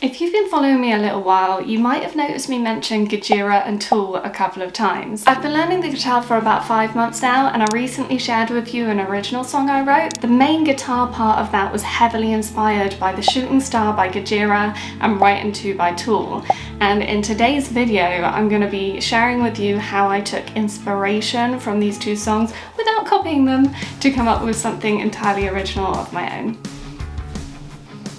If you've been following me a little while, you might have noticed me mention Gojira and Tool a couple of times. I've been learning the guitar for about 5 months now, and I recently shared with you an original song I wrote. The main guitar part of that was heavily inspired by The Shooting Star by Gojira and Right and Two by Tool. And in today's video, I'm going to be sharing with you how I took inspiration from these two songs without copying them to come up with something entirely original of my own.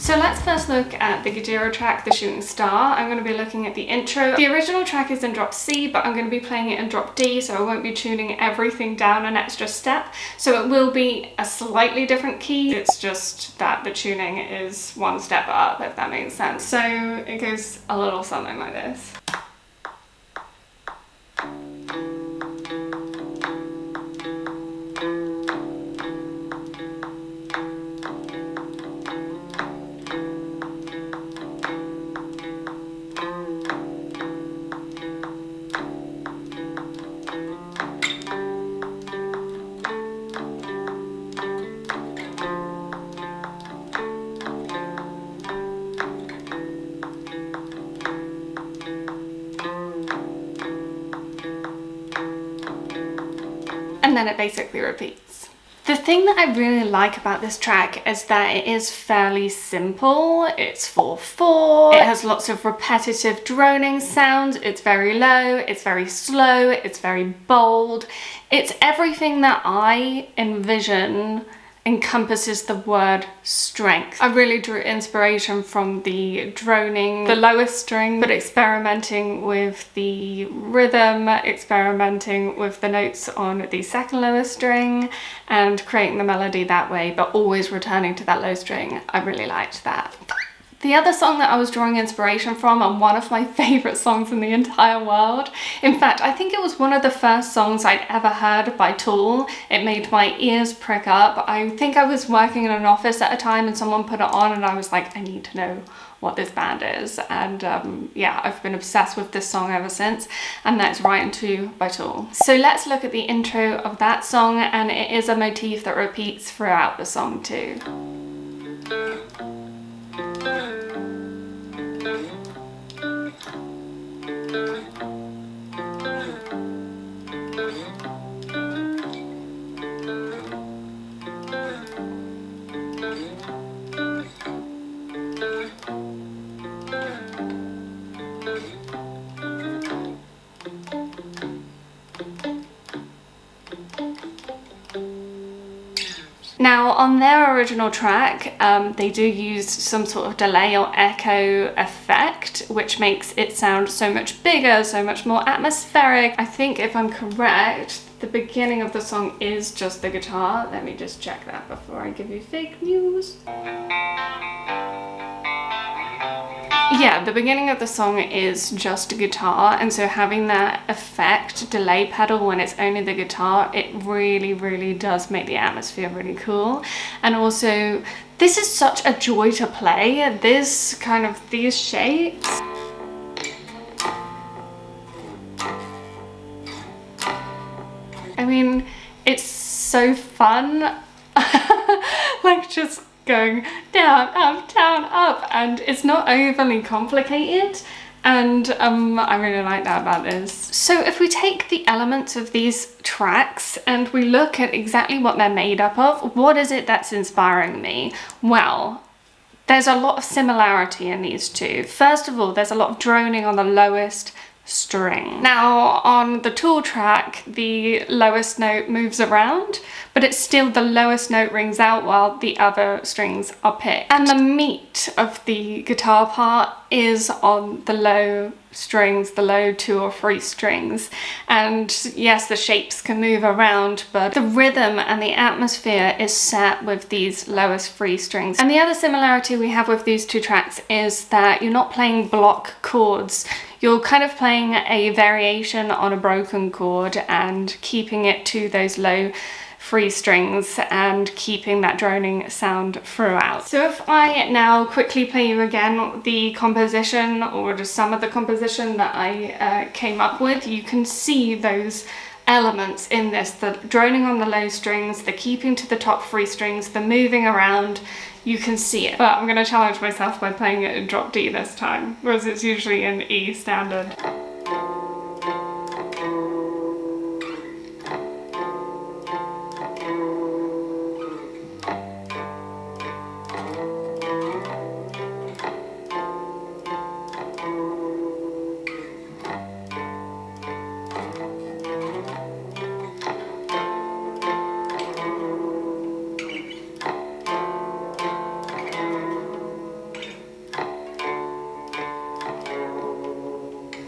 So let's first look at the Gojira track, The Shooting Star. I'm going to be looking at the intro. The original track is in drop C, but I'm going to be playing it in drop D, so I won't be tuning everything down an extra step. So it will be a slightly different key. It's just that the tuning is one step up, if that makes sense. So it goes a little something like this. And then it basically repeats. The thing that I really like about this track is that it is fairly simple. It's 4/4, it has lots of repetitive droning sounds, it's very low, it's very slow, it's very bold. It's everything that I envision encompasses the word strength. I really drew inspiration from the droning, the lowest string, but experimenting with the rhythm, experimenting with the notes on the second lowest string and creating the melody that way, but always returning to that low string. I really liked that. The other song that I was drawing inspiration from, and one of my favourite songs in the entire world, in fact I think it was one of the first songs I'd ever heard by Tool. It made my ears prick up. I think I was working in an office at a time and someone put it on and I was like, I need to know what this band is. And yeah, I've been obsessed with this song ever since, and that's Right and Two by Tool. So let's look at the intro of that song, and it is a motif that repeats throughout the song too. Now on their original track, they do use some sort of delay or echo effect, which makes it sound so much bigger, so much more atmospheric. I think if I'm correct, the beginning of the song is just the guitar. Let me just check that before I give you fake news. Yeah, the beginning of the song is just a guitar, and so having that effect delay pedal when it's only the guitar, it really does make the atmosphere really cool. And also, this is such a joy to play. This kind of, these shapes. I mean, it's so fun. Like just going down, up, and it's not overly complicated, and I really like that about this. So if we take the elements of these tracks and we look at exactly what they're made up of, what is it that's inspiring me? Well, there's a lot of similarity in these two. First of all, there's a lot of droning on the lowest string. Now on the Tool track, the lowest note moves around, but it's still the lowest note rings out while the other strings are picked. And the meat of the guitar part is on the low strings, the low 2 or 3 strings. And yes, the shapes can move around, but the rhythm and the atmosphere is set with these lowest 3 strings. And the other similarity we have with these two tracks is that you're not playing block chords. You're kind of playing a variation on a broken chord and keeping it to those low 3 strings and keeping that droning sound throughout. So if I now quickly play you again the composition, or just some of the composition that I came up with, you can see those elements in this, the droning on the low strings, the keeping to the top 3 strings, the moving around, you can see it. But I'm going to challenge myself by playing it in drop D this time, whereas it's usually in E standard.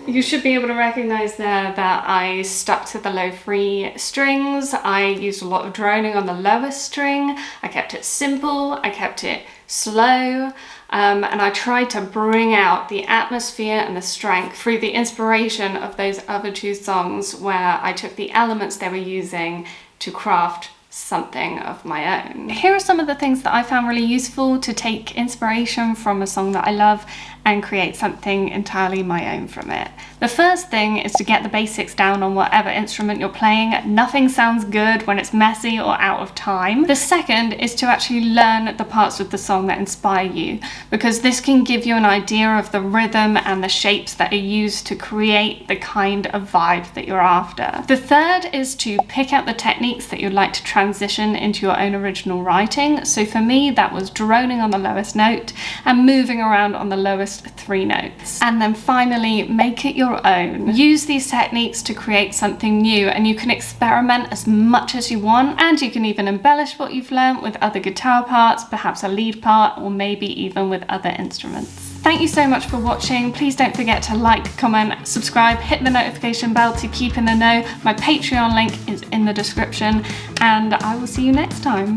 You should be able to recognize there that I stuck to the low 3 strings. I used a lot of droning on the lowest string. I kept it simple, I kept it slow, and I tried to bring out the atmosphere and the strength through the inspiration of those other 2 songs where I took the elements they were using to craft something of my own. Here are some of the things that I found really useful to take inspiration from a song that I love and create something entirely my own from it. The first thing is to get the basics down on whatever instrument you're playing. Nothing sounds good when it's messy or out of time. The second is to actually learn the parts of the song that inspire you, because this can give you an idea of the rhythm and the shapes that are used to create the kind of vibe that you're after. The third is to pick out the techniques that you'd like to transition into your own original writing. So for me, that was droning on the lowest note and moving around on the lowest 3 notes. And then finally, make it your own. Use these techniques to create something new, and you can experiment as much as you want, and you can even embellish what you've learned with other guitar parts, perhaps a lead part, or maybe even with other instruments. Thank you so much for watching. Please don't forget to like, comment, subscribe, hit the notification bell to keep in the know. My Patreon link is in the description, and I will see you next time.